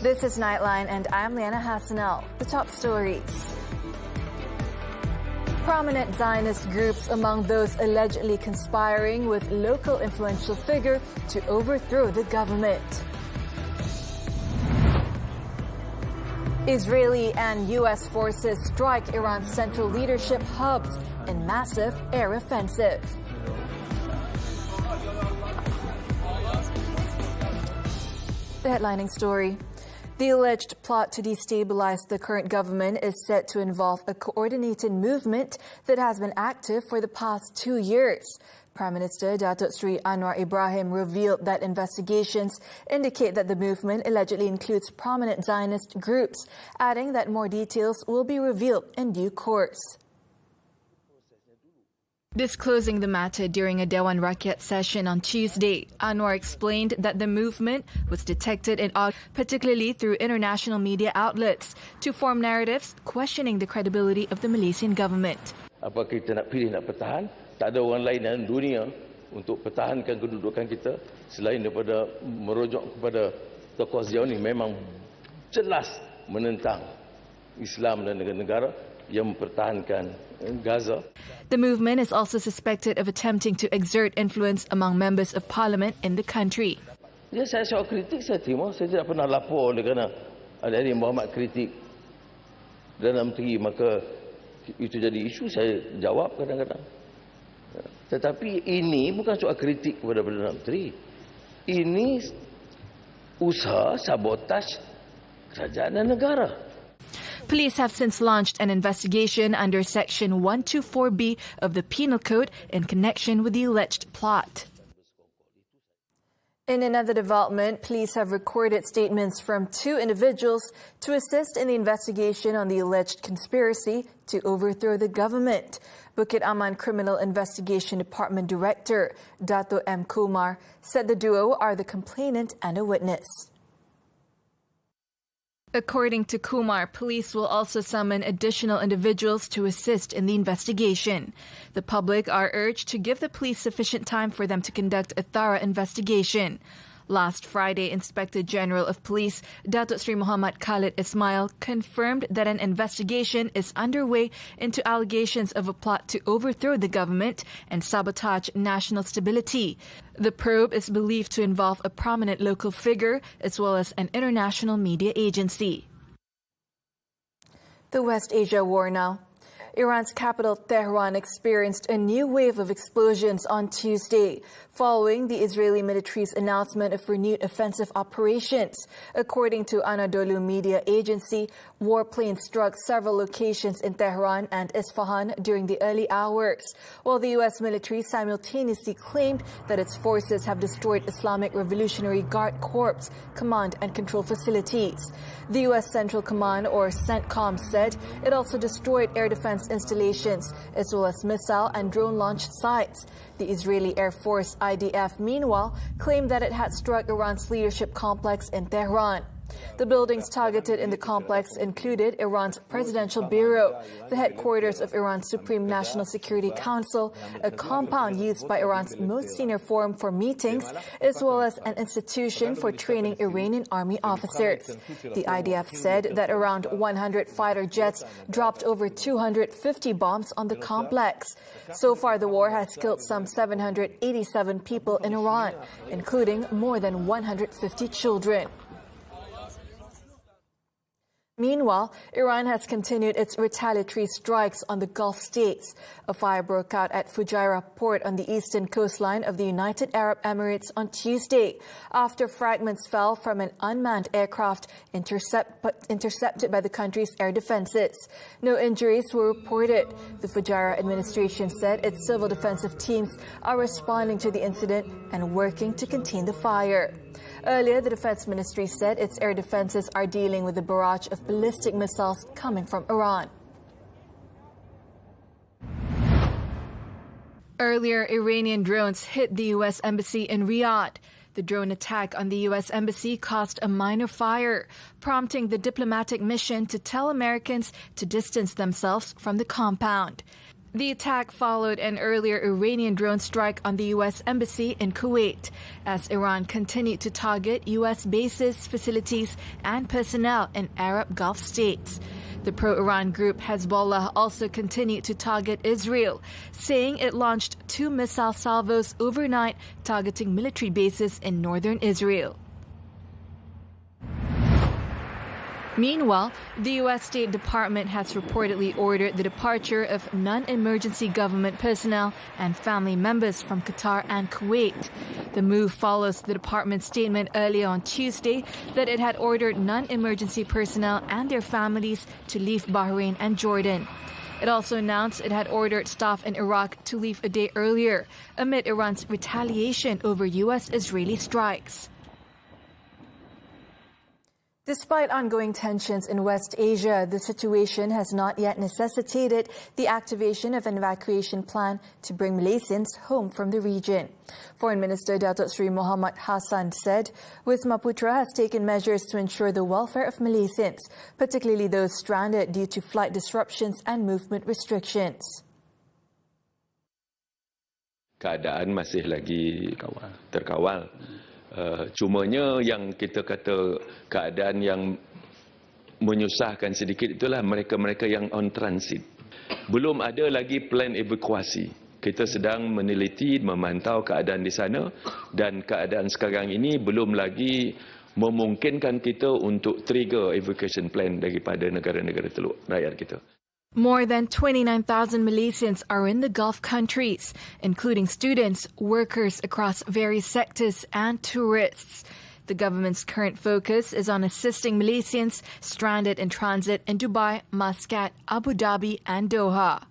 This is Nightline, and I'm Liyana Hassanel. The top stories. Prominent Zionist groups among those allegedly conspiring with local influential figure to overthrow the government. Israeli and U.S. forces strike Iran's central leadership hubs in massive air offensive. The headlining story. The alleged plot to destabilize the current government is said to involve a coordinated movement that has been active for the past 2 years. Prime Minister Datuk Sri Anwar Ibrahim revealed that investigations indicate that the movement allegedly includes prominent Zionist groups, adding that more details will be revealed in due course. Disclosing the matter during a Dewan Rakyat session on Tuesday, Anwar explained that the movement was detected in August, particularly through international media outlets, to form narratives questioning the credibility of the Malaysian government. Apa kita nak pilih nak pertahan? Tak ada orang lain dalam dunia untuk pertahankan kedudukan kita selain daripada merujuk kepada tokoh Zionis memang jelas menentang Islam dan negara-negara yang mempertahankan Gaza. The movement is also suspected of attempting to exert influence among members of parliament in the country. Ya, saya soal kritik saya terima. Saya tidak pernah lapor oleh kerana ada yang Muhammad kritik Perdana Menteri, maka itu jadi isu, saya jawab kadang-kadang. Tetapi ini bukan soal kritik kepada Perdana Menteri. Ini usaha sabotaj kerajaan dan negara. Police have since launched an investigation under Section 124B of the Penal Code in connection with the alleged plot. In another development, police have recorded statements from 2 individuals to assist in the investigation on the alleged conspiracy to overthrow the government. Bukit Aman Criminal Investigation Department Director Dato' M. Kumar said the duo are the complainant and a witness. According to Kumar, police will also summon additional individuals to assist in the investigation. The public are urged to give the police sufficient time for them to conduct a thorough investigation. Last Friday, Inspector General of Police Datuk Sri Muhammad Khalid Ismail confirmed that an investigation is underway into allegations of a plot to overthrow the government and sabotage national stability. The probe is believed to involve a prominent local figure as well as an international media agency. The West Asia war now. Iran's capital, Tehran, experienced a new wave of explosions on Tuesday, following the Israeli military's announcement of renewed offensive operations. According to Anadolu media agency, warplanes struck several locations in Tehran and Isfahan during the early hours, while the U.S. military simultaneously claimed that its forces have destroyed Islamic Revolutionary Guard Corps command and control facilities. The U.S. Central Command, or CENTCOM, said it also destroyed air defense installations as well as missile and drone launch sites. The Israeli Air Force, IDF, meanwhile, claimed that it had struck Iran's leadership complex in Tehran. The buildings targeted in the complex included Iran's Presidential Bureau, the headquarters of Iran's Supreme National Security Council, a compound used by Iran's most senior forum for meetings, as well as an institution for training Iranian army officers. The IDF said that around 100 fighter jets dropped over 250 bombs on the complex. So far, the war has killed some 787 people in Iran, including more than 150 children. Meanwhile, Iran has continued its retaliatory strikes on the Gulf states. A fire broke out at Fujairah port on the eastern coastline of the United Arab Emirates on Tuesday, after fragments fell from an unmanned aircraft intercepted by the country's air defenses. No injuries were reported. The Fujairah administration said its civil defensive teams are responding to the incident and working to contain the fire. Earlier, the Defense Ministry said its air defenses are dealing with a barrage of ballistic missiles coming from Iran. Earlier, Iranian drones hit the U.S. Embassy in Riyadh. The drone attack on the U.S. Embassy caused a minor fire, prompting the diplomatic mission to tell Americans to distance themselves from the compound. The attack followed an earlier Iranian drone strike on the U.S. Embassy in Kuwait, as Iran continued to target U.S. bases, facilities, and personnel in Arab Gulf states. The pro-Iran group Hezbollah also continued to target Israel, saying it launched 2 missile salvos overnight targeting military bases in northern Israel. Meanwhile, the U.S. State Department has reportedly ordered the departure of non-emergency government personnel and family members from Qatar and Kuwait. The move follows the department's statement earlier on Tuesday that it had ordered non-emergency personnel and their families to leave Bahrain and Jordan. It also announced it had ordered staff in Iraq to leave a day earlier amid Iran's retaliation over U.S.-Israeli strikes. Despite ongoing tensions in West Asia, the situation has not yet necessitated the activation of an evacuation plan to bring Malaysians home from the region. Foreign Minister Datuk Seri Muhammad Hassan said Wisma Putra has taken measures to ensure the welfare of Malaysians, particularly those stranded due to flight disruptions and movement restrictions. Keadaan masih lagi terkawal. Cumanya yang kita kata keadaan yang menyusahkan sedikit itulah mereka-mereka yang on transit. Belum ada lagi plan evakuasi. Kita sedang meneliti, memantau keadaan di sana dan keadaan sekarang ini belum lagi memungkinkan kita untuk trigger evacuation plan daripada negara-negara teluk rakyat kita. More than 29,000 Malaysians are in the Gulf countries, including students, workers across various sectors and tourists. The government's current focus is on assisting Malaysians stranded in transit in Dubai, Muscat, Abu Dhabi and Doha.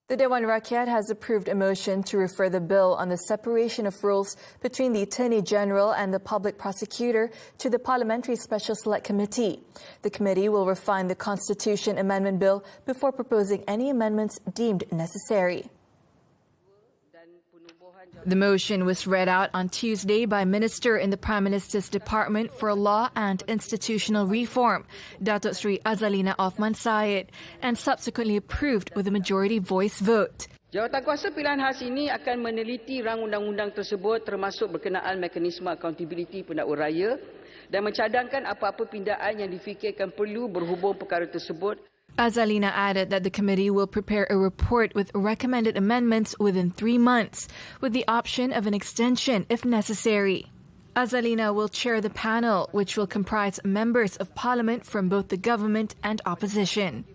The Dewan Rakyat has approved a motion to refer the bill on the separation of roles between the Attorney General and the Public Prosecutor to the Parliamentary Special Select Committee. The committee will refine the Constitution Amendment Bill before proposing any amendments deemed necessary. The motion was read out on Tuesday by Minister in the Prime Minister's Department for Law and Institutional Reform, Datuk Seri Azalina Othman Syed, and subsequently approved with a majority voice vote. Jawatankuasa pilihan khas ini akan meneliti rang undang-undang tersebut termasuk berkenaan mekanisme accountability pendakwa raya dan mencadangkan apa-apa pindaan yang difikirkan perlu berhubung perkara tersebut. Azalina added that the committee will prepare a report with recommended amendments within 3 months, with the option of an extension if necessary. Azalina will chair the panel, which will comprise members of parliament from both the government and opposition.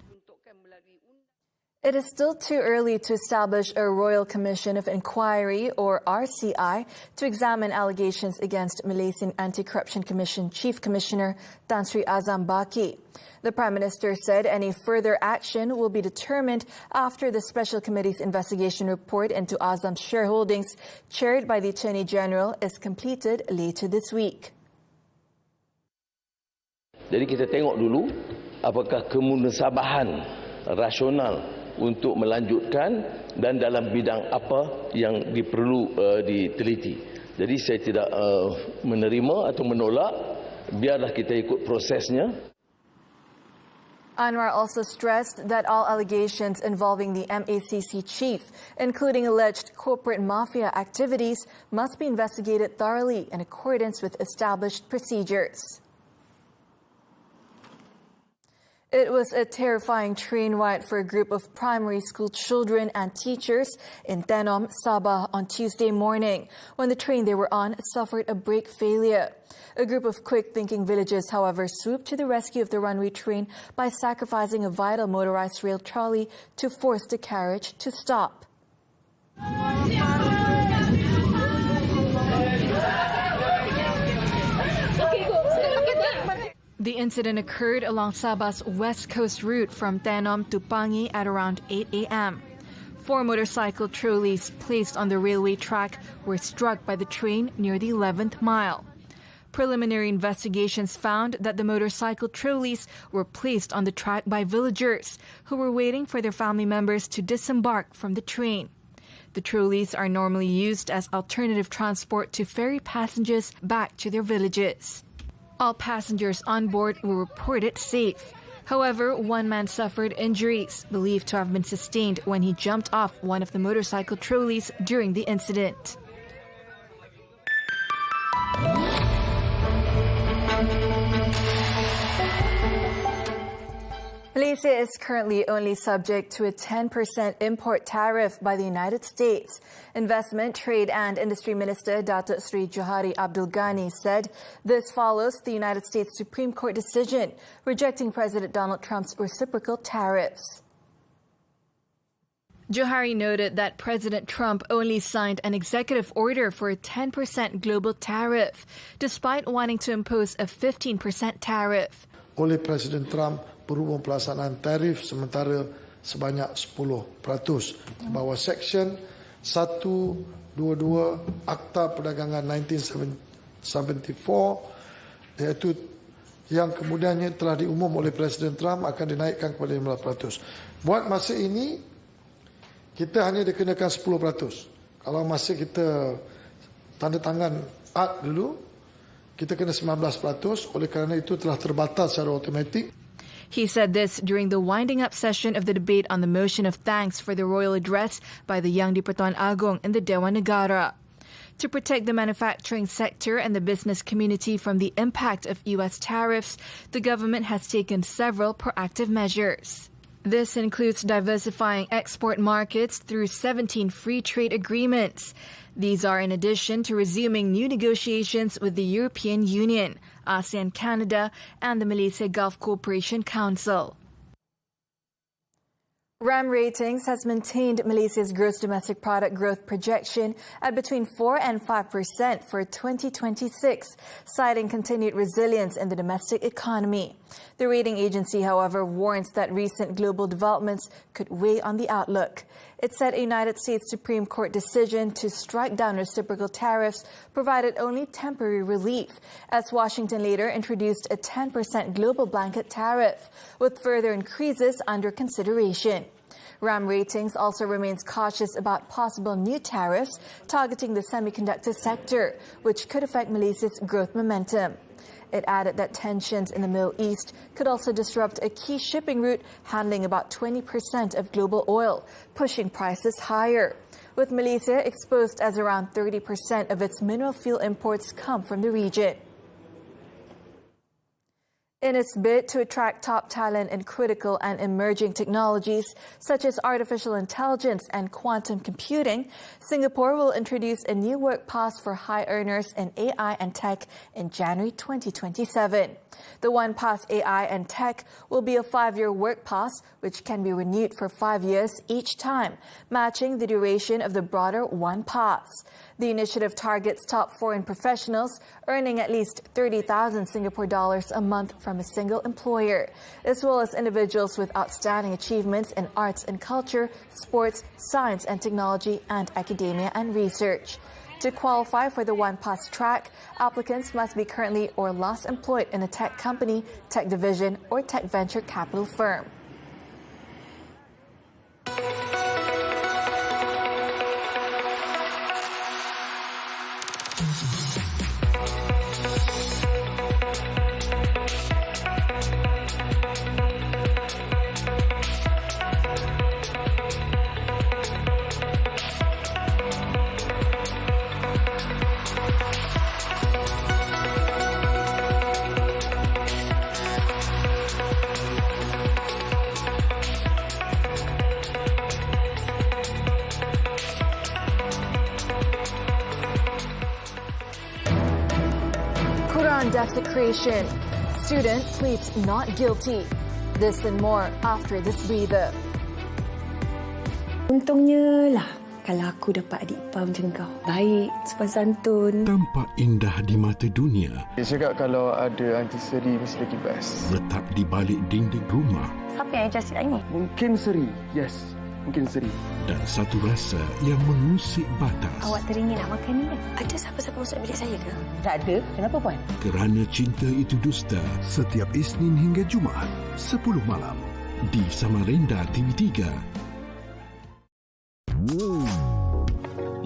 It is still too early to establish a Royal Commission of Inquiry, or RCI, to examine allegations against Malaysian Anti-Corruption Commission Chief Commissioner Tan Sri Azam Baki. The Prime Minister said any further action will be determined after the Special Committee's investigation report into Azam's shareholdings, chaired by the Attorney General, is completed later this week. Jadi kita tengok dulu apakah kemunasabahan rasional untuk melanjutkan dan dalam bidang apa yang diperlu diteliti. Jadi saya tidak menerima atau menolak, biarlah kita ikut prosesnya. Anwar also stressed that all allegations involving the MACC chief, including alleged corporate mafia activities, must be investigated thoroughly in accordance with established procedures. It was a terrifying train ride for a group of primary school children and teachers in Tenom, Sabah on Tuesday morning when the train they were on suffered a brake failure. A group of quick-thinking villagers, however, swooped to the rescue of the runaway train by sacrificing a vital motorized rail trolley to force the carriage to stop. The incident occurred along Sabah's west coast route from Tenom to Pangi at around 8 a.m. 4 motorcycle trolleys placed on the railway track were struck by the train near the 11th mile. Preliminary investigations found that the motorcycle trolleys were placed on the track by villagers who were waiting for their family members to disembark from the train. The trolleys are normally used as alternative transport to ferry passengers back to their villages. All passengers on board were reported safe. However, one man suffered injuries, believed to have been sustained when he jumped off one of the motorcycle trolleys during the incident. Malaysia is currently only subject to a 10% import tariff by the United States. Investment, Trade and Industry Minister Datuk Sri Johari Abdul Ghani said this follows the United States Supreme Court decision rejecting President Donald Trump's reciprocal tariffs. Johari noted that President Trump only signed an executive order for a 10% global tariff, despite wanting to impose a 15% tariff. Oleh Presiden Trump berhubung pelaksanaan tarif sementara sebanyak 10% bawah Seksyen 122 Akta Perdagangan 1974, iaitu yang kemudiannya telah diumum oleh Presiden Trump akan dinaikkan kepada 15%. Buat masa ini, kita hanya dikenakan 10%. Kalau masa kita tanda tangan AD dulu, kita kena 19%, oleh kerana itu telah terbatal secara automatik. He said this during the winding-up session of the debate on the motion of thanks for the royal address by the Yang di-Pertuan Agong in the Dewan Negara. To protect the manufacturing sector and the business community from the impact of U.S. tariffs, the government has taken several proactive measures. This includes diversifying export markets through 17 free trade agreements. These are in addition to resuming new negotiations with the European Union, ASEAN Canada, and the Malaysia Gulf Cooperation Council. RAM Ratings has maintained Malaysia's gross domestic product growth projection at between 4 and 5% for 2026, citing continued resilience in the domestic economy. The rating agency, however, warns that recent global developments could weigh on the outlook. It said a United States Supreme Court decision to strike down reciprocal tariffs provided only temporary relief, as Washington later introduced a 10% global blanket tariff, with further increases under consideration. RAM Ratings also remains cautious about possible new tariffs targeting the semiconductor sector, which could affect Malaysia's growth momentum. It added that tensions in the Middle East could also disrupt a key shipping route handling about 20% of global oil, pushing prices higher. With Malaysia exposed as around 30% of its mineral fuel imports come from the region. In its bid to attract top talent in critical and emerging technologies such as artificial intelligence and quantum computing, Singapore will introduce a new work pass for high earners in AI and tech in January 2027. The One Pass AI and Tech will be a 5-year work pass, which can be renewed for 5 years each time, matching the duration of the broader One Pass. The initiative targets top foreign professionals earning at least 30,000 Singapore dollars a month from a single employer, as well as individuals with outstanding achievements in arts and culture, sports, science and technology, and academia and research. To qualify for the One Pass track, applicants must be currently or last employed in a tech company, tech division, or tech venture capital firm. Desecration. Student pleads not guilty. This and more after this breather. Untungnya lah kalau aku dapat adik ipar macam kau. Baik, sopan santun. Tampak indah di mata dunia. Dia cakap kalau ada anti seri mesti lagi best. Letak di balik dinding rumah. Siapa yang ajar ini? Mungkin seri. Yes, mungkin seri. Dan satu rasa yang mengusik batas. Awak teringin nak makan ni kan? Ada siapa-siapa masuk bilik saya ke? Tak ada. Kenapa puan? Kerana cinta itu dusta. Setiap Isnin hingga Jumaat 10 malam di Samarinda TV3.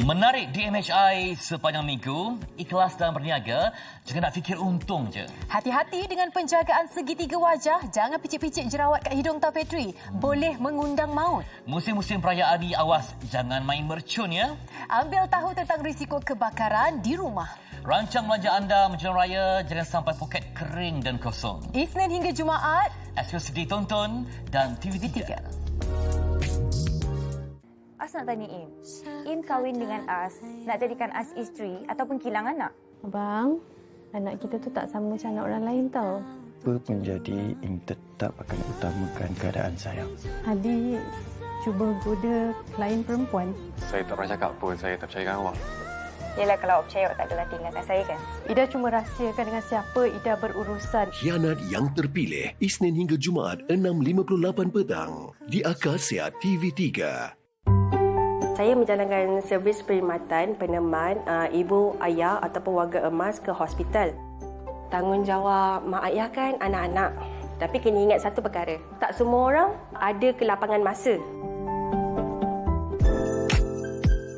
Menarik DMHI sepanjang minggu, ikhlas dan berniaga, jangan nak fikir untung je. Hati-hati dengan penjagaan segitiga wajah, jangan picit-picit jerawat kat hidung tapetri, boleh mengundang maut. Musim-musim perayaan ni awas, jangan main mercun ya. Ambil tahu tentang risiko kebakaran di rumah. Rancang belanja anda menjelang raya, jangan sampai poket kering dan kosong. Isnin hingga Jumaat, eksklusif ditonton dan TV3. As nak tanya Im kahwin dengan As, nak jadikan As isteri ataupun kilang anak? Abang, anak kita tu tak sama macam anak orang lain tau. Apa pun jadi, Im tetap akan utamakan keadaan saya. Adik cuba goda klien perempuan. Saya tak pernah cakap pun saya tak percaya dengan awak. Yelah, kalau awak percaya awak tak adalah tinggalkan saya kan? Ida cuma rahsiakan dengan siapa Ida berurusan. Khianat yang terpilih, Isnin hingga Jumaat 6.58 petang di Akasia TV3. Saya menjalankan servis perkhidmatan peneman ibu, ayah ataupun warga emas ke hospital. Tanggungjawab mak ayah kan anak-anak. Tapi kena ingat satu perkara, tak semua orang ada kelapangan masa.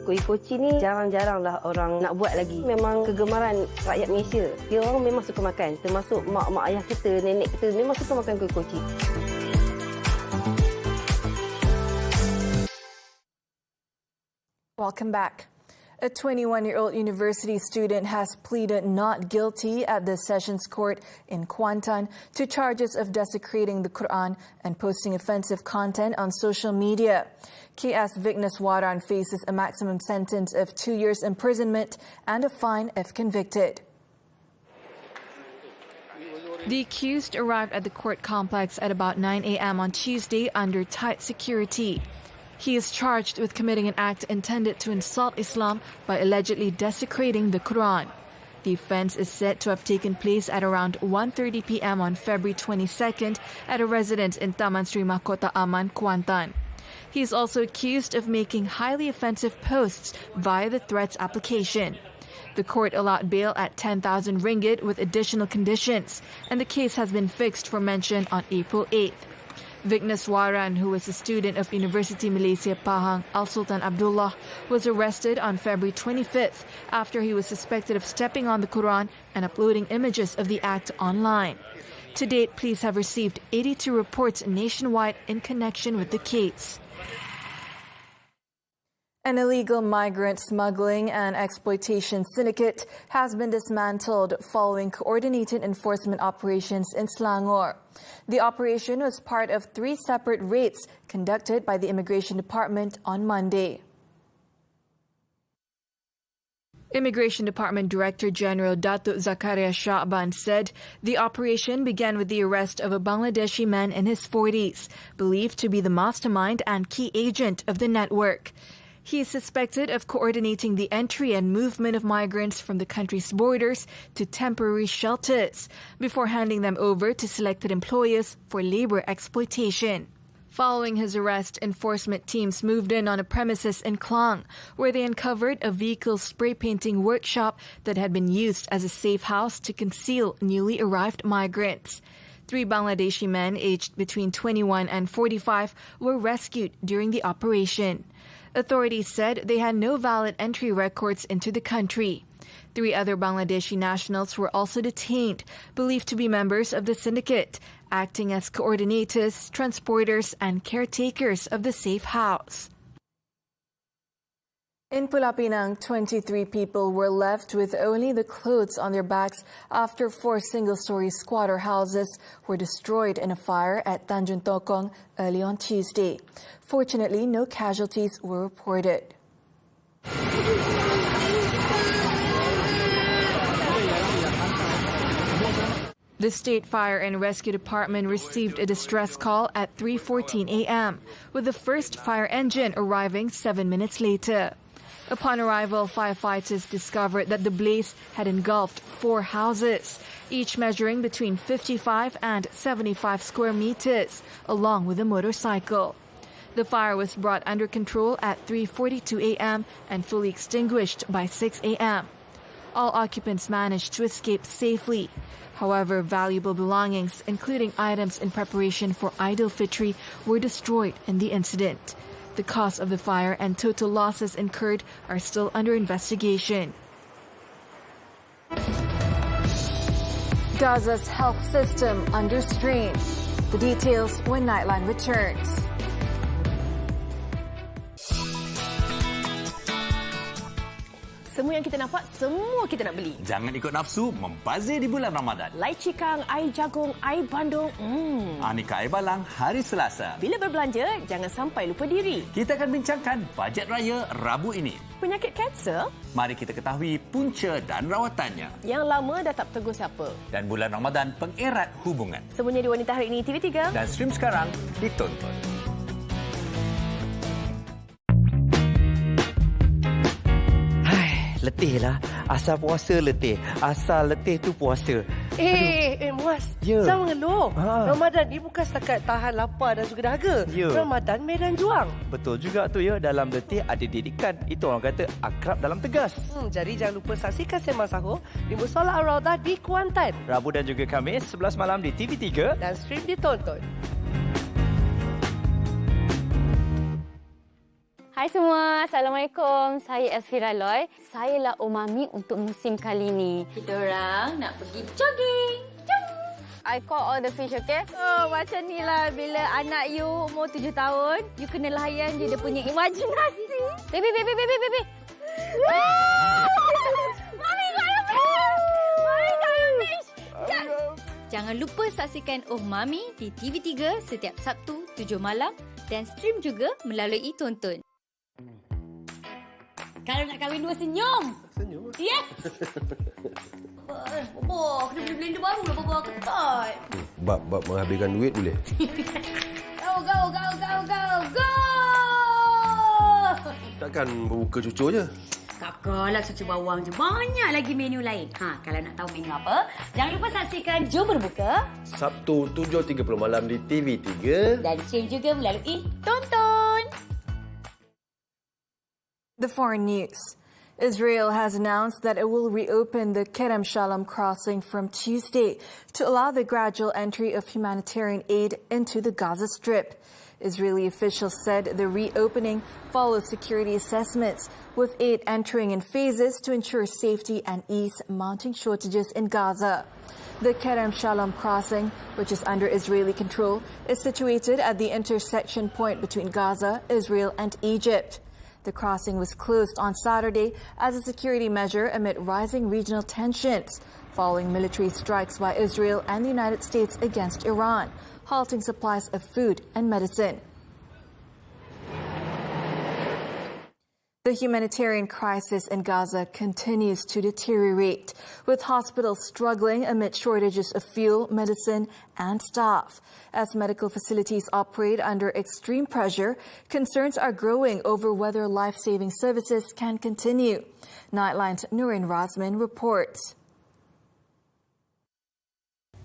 Kuih koci ni jarang-jaranglah orang nak buat lagi. Memang kegemaran rakyat Malaysia. Dia orang memang suka makan. Termasuk mak ayah kita, nenek kita memang suka makan kuih koci. Welcome back. A 21-year-old university student has pleaded not guilty at the Sessions Court in Kuantan to charges of desecrating the Quran and posting offensive content on social media. KS Vigneswaran faces a maximum sentence of 2 years imprisonment and a fine if convicted. The accused arrived at the court complex at about 9 a.m. on Tuesday under tight security. He is charged with committing an act intended to insult Islam by allegedly desecrating the Quran. The offence is said to have taken place at around 1:30 p.m. on February 22nd at a residence in Taman Sri Mahkota Aman, Kuantan. He is also accused of making highly offensive posts via the threats application. The court allowed bail at 10,000 ringgit with additional conditions, and the case has been fixed for mention on April 8th. Vigneswaran, who was a student of University Malaysia Pahang, Al-Sultan Abdullah, was arrested on February 25th after he was suspected of stepping on the Quran and uploading images of the act online. To date, police have received 82 reports nationwide in connection with the case. An illegal migrant smuggling and exploitation syndicate has been dismantled following coordinated enforcement operations in Selangor. The operation was part of 3 separate raids conducted by the Immigration Department on Monday. Immigration Department Director General Datuk Zakaria Shahban said the operation began with the arrest of a Bangladeshi man in his 40s, believed to be the mastermind and key agent of the network. He is suspected of coordinating the entry and movement of migrants from the country's borders to temporary shelters before handing them over to selected employers for labor exploitation. Following his arrest, enforcement teams moved in on a premises in Klang, where they uncovered a vehicle spray painting workshop that had been used as a safe house to conceal newly arrived migrants. 3 Bangladeshi men aged between 21 and 45 were rescued during the operation. Authorities said they had no valid entry records into the country. 3 other Bangladeshi nationals were also detained, believed to be members of the syndicate, acting as coordinators, transporters, and caretakers of the safe house. In Pulau Pinang, 23 people were left with only the clothes on their backs after 4 single-story squatter houses were destroyed in a fire at Tanjung Tokong early on Tuesday. Fortunately, no casualties were reported. The State Fire and Rescue Department received a distress call at 3:14 a.m., with the first fire engine arriving 7 minutes later. Upon arrival, firefighters discovered that the blaze had engulfed 4 houses, each measuring between 55 and 75 square meters, along with a motorcycle. The fire was brought under control at 3:42 a.m. and fully extinguished by 6 a.m. All occupants managed to escape safely. However, valuable belongings, including items in preparation for Eid al-Fitr, were destroyed in the incident. The cause of the fire and total losses incurred are still under investigation. Gaza's health system under strain. The details when Nightline returns. Semua yang kita nampak, semua kita nak beli. Jangan ikut nafsu, membazir di bulan Ramadan. Lai cikang, air jagung, air bandung. Aneka air balang hari Selasa. Bila berbelanja, jangan sampai lupa diri. Kita akan bincangkan bajet raya Rabu ini. Penyakit kanser? Mari kita ketahui punca dan rawatannya. Yang lama dah tak tegur siapa. Dan bulan Ramadan pengerat hubungan. Semuanya di Wanita Hari Ini TV3. Dan stream sekarang ditonton. Letih lah. Asal puasa letih. Asal letih tu puasa. Muaz. Ya. Jangan mengeluh. Ramadan ni bukan setakat tahan lapar dan juga dahaga. Ya. Ramadan medan juang. Betul juga tu ya. Dalam letih ada didikan. Itu orang kata akrab dalam tegas. Jadi jangan lupa saksikan sembang sahur di Musola Ar-Raudah di Kuantan. Rabu dan juga Khamis 11 malam di TV3. Dan stream ditonton. Hai semua, Assalamualaikum. Saya Elvira Loy. Saya lah umami untuk musim kali ni. Kita orang nak pergi jogging. Jom! I call all the fish, okay? Oh, macam ni lah. Bila anak you umur 7 tahun, you kena layan dia punya imajinasi. Baby. Mami, got a fish! Mami, got a fish! Jangan lupa saksikan Oh Mami di TV3 setiap Sabtu 7 malam dan stream juga melalui Tonton. Kalau nak kahwin dua senyum. Senyum? Ya. Bobo, kena beli blender baru lah Bobo. Ketat. Bab menghabiskan duit boleh? Go! Takkan berbuka cucur je? Kakaklah cucu bawang je. Banyak lagi menu lain. Kalau nak tahu menu apa, jangan lupa saksikan Jom Berbuka. Sabtu 7.30 malam di TV3. Dan stream juga melalui Tonton. The foreign news. Israel has announced that it will reopen the Kerem Shalom crossing from Tuesday to allow the gradual entry of humanitarian aid into the Gaza Strip. Israeli officials said the reopening follows security assessments, with aid entering in phases to ensure safety and ease mounting shortages in Gaza. The Kerem Shalom crossing, which is under Israeli control, is situated at the intersection point between Gaza, Israel and Egypt. The crossing was closed on Saturday as a security measure amid rising regional tensions, following military strikes by Israel and the United States against Iran, halting supplies of food and medicine. The humanitarian crisis in Gaza continues to deteriorate, with hospitals struggling amid shortages of fuel, medicine and staff. As medical facilities operate under extreme pressure, concerns are growing over whether life-saving services can continue. Nightline's Nurin Razmin reports.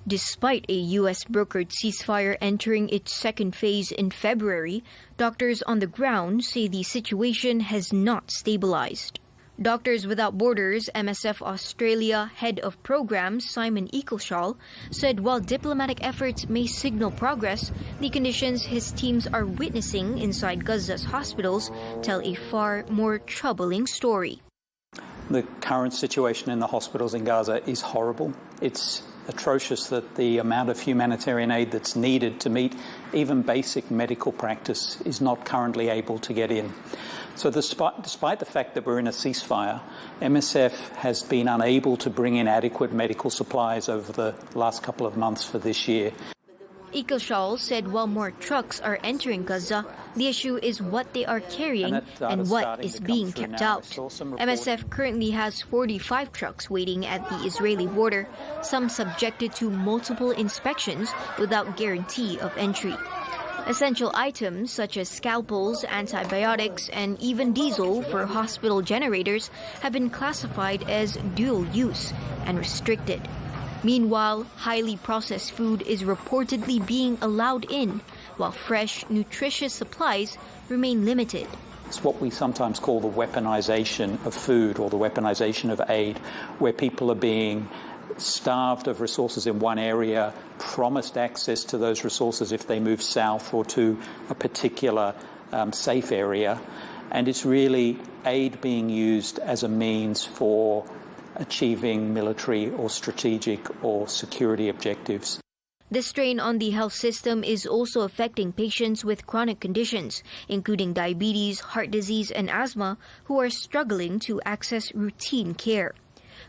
Despite a U.S.-brokered ceasefire entering its second phase in February, doctors on the ground say the situation has not stabilized. Doctors Without Borders MSF Australia head of programs Simon Eccleshall said while diplomatic efforts may signal progress, the conditions his teams are witnessing inside Gaza's hospitals tell a far more troubling story. The current situation in the hospitals in Gaza is horrible. It's atrocious that the amount of humanitarian aid that's needed to meet even basic medical practice is not currently able to get in. So despite the fact that we're in a ceasefire, MSF has been unable to bring in adequate medical supplies over the last couple of months for this year. Eccleshall said while more trucks are entering Gaza, the issue is what they are carrying and what is being kept out. MSF currently has 45 trucks waiting at the Israeli border, some subjected to multiple inspections without guarantee of entry. Essential items such as scalpels, antibiotics, and even diesel for hospital generators have been classified as dual use and restricted. Meanwhile, highly processed food is reportedly being allowed in, while fresh, nutritious supplies remain limited. It's what we sometimes call the weaponization of food or the weaponization of aid, where people are being starved of resources in one area, promised access to those resources if they move south or to a particular safe area, and it's really aid being used as a means for achieving military or strategic or security objectives. The strain on the health system is also affecting patients with chronic conditions, including diabetes, heart disease, and asthma, who are struggling to access routine care.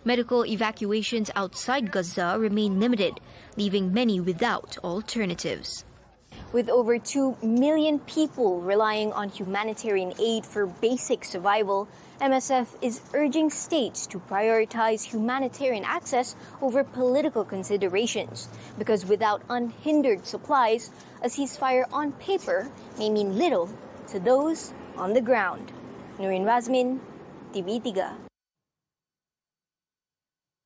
Medical evacuations outside Gaza remain limited, leaving many without alternatives. With over 2 million people relying on humanitarian aid for basic survival, MSF is urging states to prioritize humanitarian access over political considerations, because without unhindered supplies, a ceasefire on paper may mean little to those on the ground. Nurin Razmin, TV3.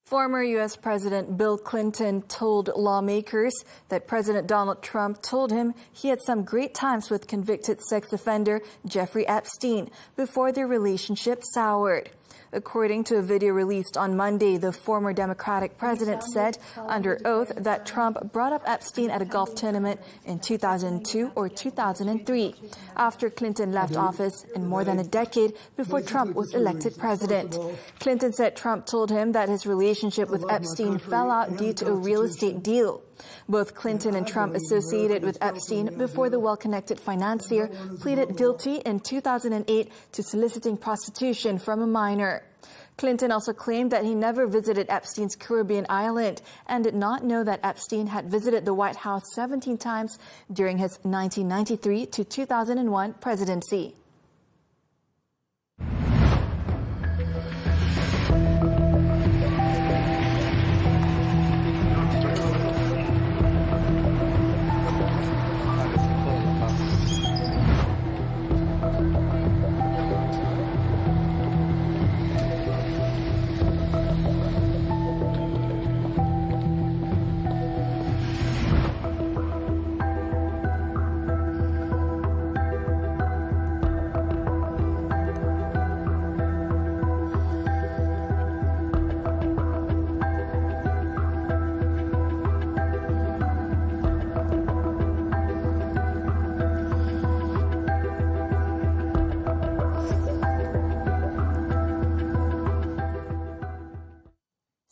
Former U.S. President Bill Clinton told lawmakers that President Donald Trump told him he had some great times with convicted sex offender Jeffrey Epstein before their relationship soured. According to a video released on Monday, the former Democratic president said under oath that Trump brought up Epstein at a golf tournament in 2002 or 2003, after Clinton left office and more than a decade before Trump was elected president. Clinton said Trump told him that his relationship with Epstein fell out due to a real estate deal. Both Clinton and Trump associated with Epstein before the well-connected financier pleaded guilty in 2008 to soliciting prostitution from a minor. Clinton also claimed that he never visited Epstein's Caribbean island and did not know that Epstein had visited the White House 17 times during his 1993 to 2001 presidency.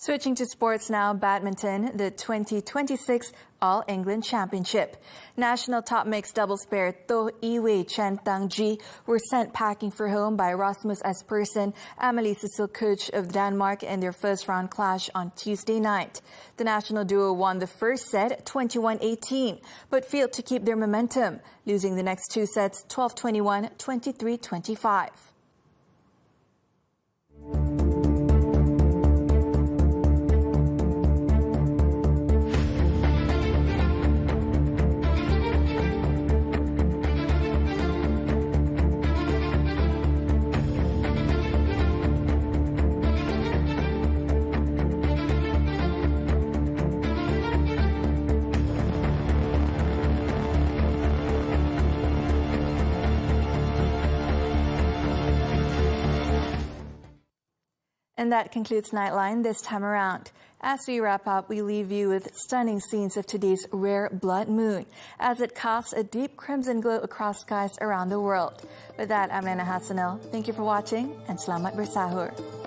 Switching to sports now, badminton, the 2026 All-England Championship. National top mixed doubles pair To Iwei Chen Tangji were sent packing for home by Rasmus Espersen, Amelie Cecil Kuch of Denmark in their first round clash on Tuesday night. The national duo won the first set 21-18, but failed to keep their momentum, losing the next two sets 12-21, 23-25. And that concludes Nightline this time around. As we wrap up, we leave you with stunning scenes of today's rare blood moon as it casts a deep crimson glow across skies around the world. With that, I'm Liyana Hassanel. Thank you for watching and selamat bersahur.